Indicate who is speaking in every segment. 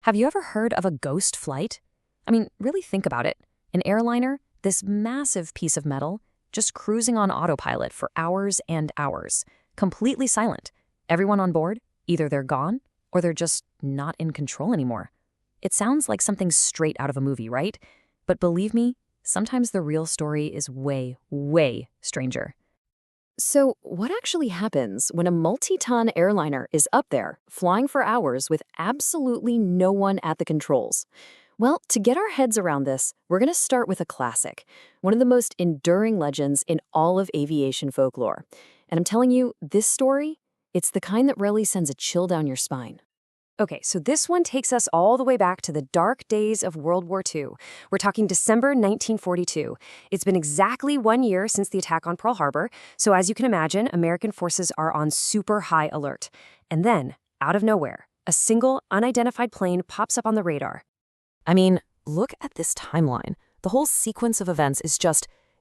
Speaker 1: Have you ever heard of a ghost flight? I mean, really think about it. An airliner, this massive piece of metal, just cruising on autopilot for hours and hours, completely silent. Everyone on board, either they're gone or they're just not in control anymore. It sounds like something straight out of a movie, right? But believe me, sometimes the real story is way, way stranger.
Speaker 2: So, what actually happens when a multi-ton airliner is up there, flying for hours with absolutely no one at the controls? Well, to get our heads around this, we're going to start with a classic, one of the most enduring legends in all of aviation folklore. And I'm telling you, this story, it's the kind that really sends a chill down your spine.
Speaker 3: Okay, so this one takes us all the way back to the dark days of World War II. We're talking December 1942. It's been exactly 1 year since the attack on Pearl Harbor, so as you can imagine, American forces are on super high alert. And then, out of nowhere, a single, unidentified plane pops up on the radar.
Speaker 1: I mean, look at this timeline. The whole sequence of events is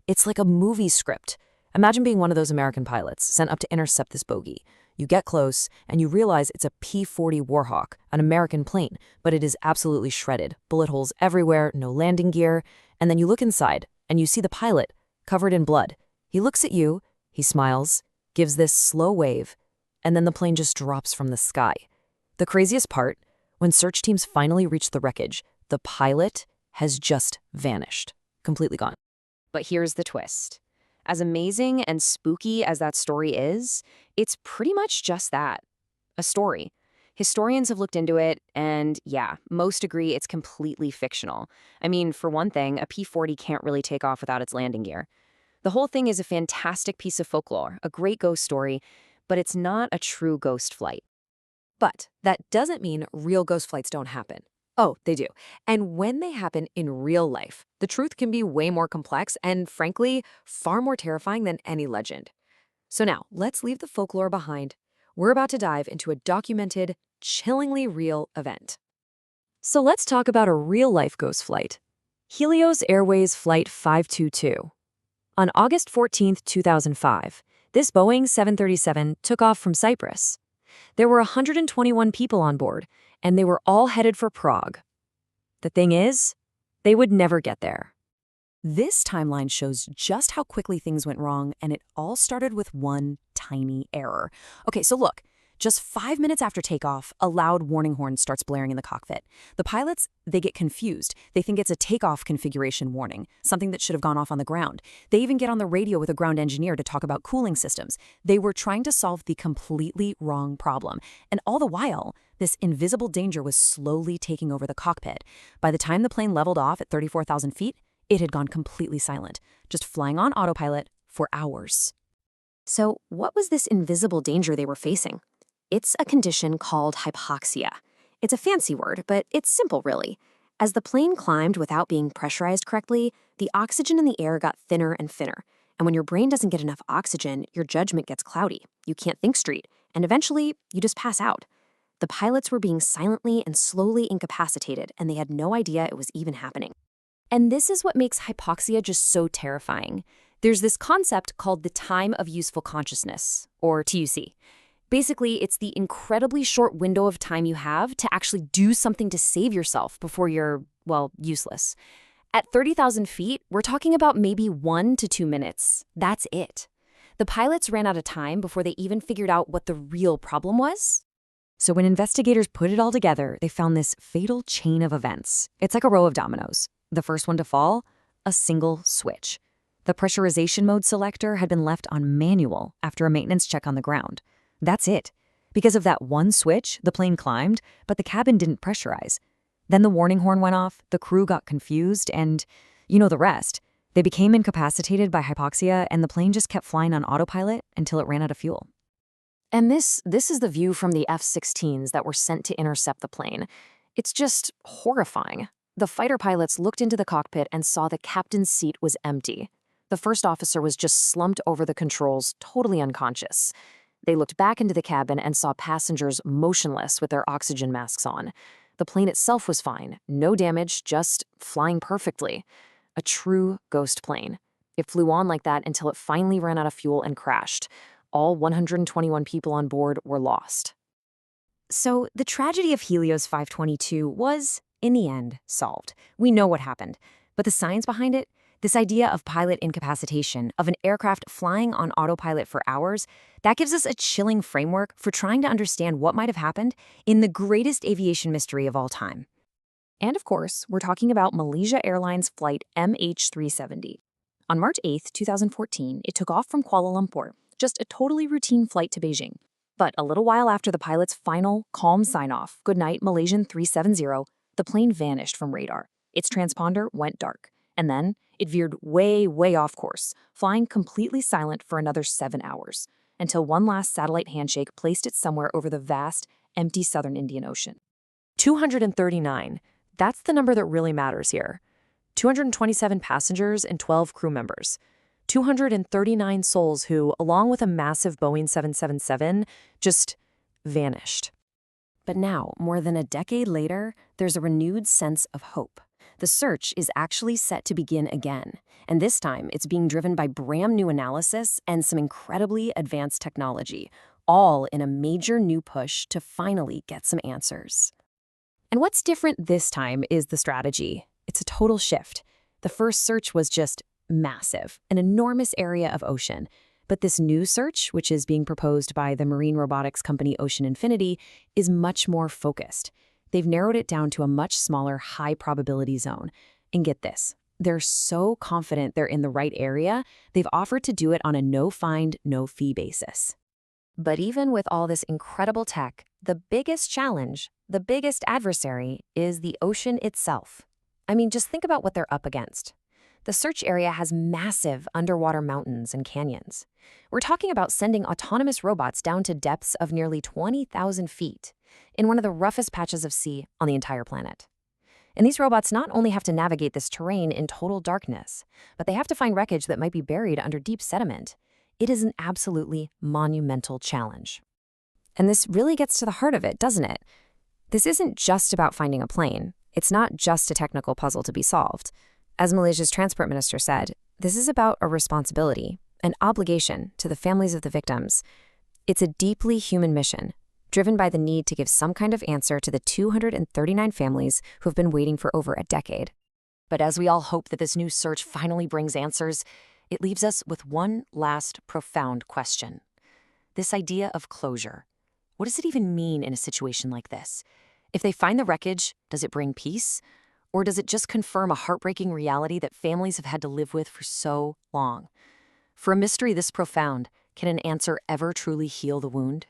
Speaker 1: it's like a movie script. Imagine being one of those American pilots sent up to intercept this bogey. You get close, and you realize it's a P-40 Warhawk, an American plane, but it is absolutely shredded. Bullet holes everywhere, no landing gear. And then you look inside, and you see the pilot, covered in blood. He looks at you, he smiles, gives this slow wave, and then the plane just drops from the sky. The craziest part, when search teams finally reach the wreckage, the pilot has just vanished, completely gone.
Speaker 3: But here's the twist. As amazing and spooky as that story is, it's pretty much just that, a story. Historians have looked into it, and yeah, most agree it's completely fictional. I mean, for one thing, a P-40 can't really take off without its landing gear. The whole thing is a fantastic piece of folklore, a great ghost story, but it's not a true ghost flight.
Speaker 2: But that doesn't mean real ghost flights don't happen. Oh, they do. And when they happen in real life, the truth can be way more complex and, frankly, far more terrifying than any legend. So now, let's leave the folklore behind. We're about to dive into a documented, chillingly real event. So let's talk about a real-life ghost flight. Helios Airways Flight 522. On August 14, 2005, this Boeing 737 took off from Cyprus. There were 121 people on board, and they were all headed for Prague. The thing is, they would never get there. This timeline shows just how quickly things went wrong, and it all started with one tiny error. Okay, so look, just 5 minutes after takeoff, a loud warning horn starts blaring in the cockpit. The pilots, they get confused. They think it's a takeoff configuration warning, something that should have gone off on the ground. They even get on the radio with a ground engineer to talk about cooling systems. They were trying to solve the completely wrong problem. And all the while, this invisible danger was slowly taking over the cockpit. By the time the plane leveled off at 34,000 feet, it had gone completely silent, just flying on autopilot for hours.
Speaker 3: So what was this invisible danger they were facing? It's a condition called hypoxia. It's a fancy word, but it's simple, really. As the plane climbed without being pressurized correctly, the oxygen in the air got thinner and thinner. And when your brain doesn't get enough oxygen, your judgment gets cloudy. You can't think straight, and eventually, you just pass out. The pilots were being silently and slowly incapacitated, and they had no idea it was even happening. And this is what makes hypoxia just so terrifying. There's this concept called the time of useful consciousness, or TUC. Basically, it's the incredibly short window of time you have to actually do something to save yourself before you're, well, useless. At 30,000 feet, we're talking about maybe 1 to 2 minutes. That's it. The pilots ran out of time before they even figured out what the real problem was.
Speaker 1: So when investigators put it all together, they found this fatal chain of events. It's like a row of dominoes. The first one to fall, a single switch. The pressurization mode selector had been left on manual after a maintenance check on the ground. That's it. Because of that one switch, the plane climbed, but the cabin didn't pressurize. Then the warning horn went off, the crew got confused, and you know the rest. They became incapacitated by hypoxia, and the plane just kept flying on autopilot until it ran out of fuel.
Speaker 2: And this is the view from the F-16s that were sent to intercept the plane. It's just horrifying. The fighter pilots looked into the cockpit and saw the captain's seat was empty. The first officer was just slumped over the controls, totally unconscious. They looked back into the cabin and saw passengers motionless with their oxygen masks on. The plane itself was fine, no damage, just flying perfectly. A true ghost plane. It flew on like that until it finally ran out of fuel and crashed. All 121 people on board were lost.
Speaker 3: So the tragedy of Helios 522 was, in the end, solved. We know what happened. But the science behind it, this idea of pilot incapacitation, of an aircraft flying on autopilot for hours, that gives us a chilling framework for trying to understand what might have happened in the greatest aviation mystery of all time. And of course, we're talking about Malaysia Airlines flight MH370. On March 8, 2014, it took off from Kuala Lumpur, just a totally routine flight to Beijing. But a little while after the pilot's final, calm sign-off, "Goodnight, Malaysian 370, the plane vanished from radar. Its transponder went dark. And then it veered way, way off course, flying completely silent for another 7 hours, until one last satellite handshake placed it somewhere over the vast, empty southern Indian Ocean.
Speaker 1: 239. That's the number that really matters here. 227 passengers and 12 crew members. 239 souls who, along with a massive Boeing 777, just vanished.
Speaker 3: But now, more than a decade later, there's a renewed sense of hope. The search is actually set to begin again, and this time it's being driven by brand new analysis and some incredibly advanced technology, all in a major new push to finally get some answers.
Speaker 2: And what's different this time is the strategy. It's a total shift. The first search was just massive, an enormous area of ocean. But this new search, which is being proposed by the marine robotics company Ocean Infinity, is much more focused. They've narrowed it down to a much smaller, high-probability zone. And get this, they're so confident they're in the right area, they've offered to do it on a no-find, no-fee basis.
Speaker 3: But even with all this incredible tech, the biggest challenge, the biggest adversary, is the ocean itself. I mean, just think about what they're up against. The search area has massive underwater mountains and canyons. We're talking about sending autonomous robots down to depths of nearly 20,000 feet in one of the roughest patches of sea on the entire planet. And these robots not only have to navigate this terrain in total darkness, but they have to find wreckage that might be buried under deep sediment. It is an absolutely monumental challenge. And this really gets to the heart of it, doesn't it? This isn't just about finding a plane. It's not just a technical puzzle to be solved. As Malaysia's transport minister said, this is about a responsibility, an obligation to the families of the victims. It's a deeply human mission, driven by the need to give some kind of answer to the 239 families who have been waiting for over a decade.
Speaker 2: But as we all hope that this new search finally brings answers, it leaves us with one last profound question. This idea of closure. What does it even mean in a situation like this? If they find the wreckage, does it bring peace? Or does it just confirm a heartbreaking reality that families have had to live with for so long? For a mystery this profound, can an answer ever truly heal the wound?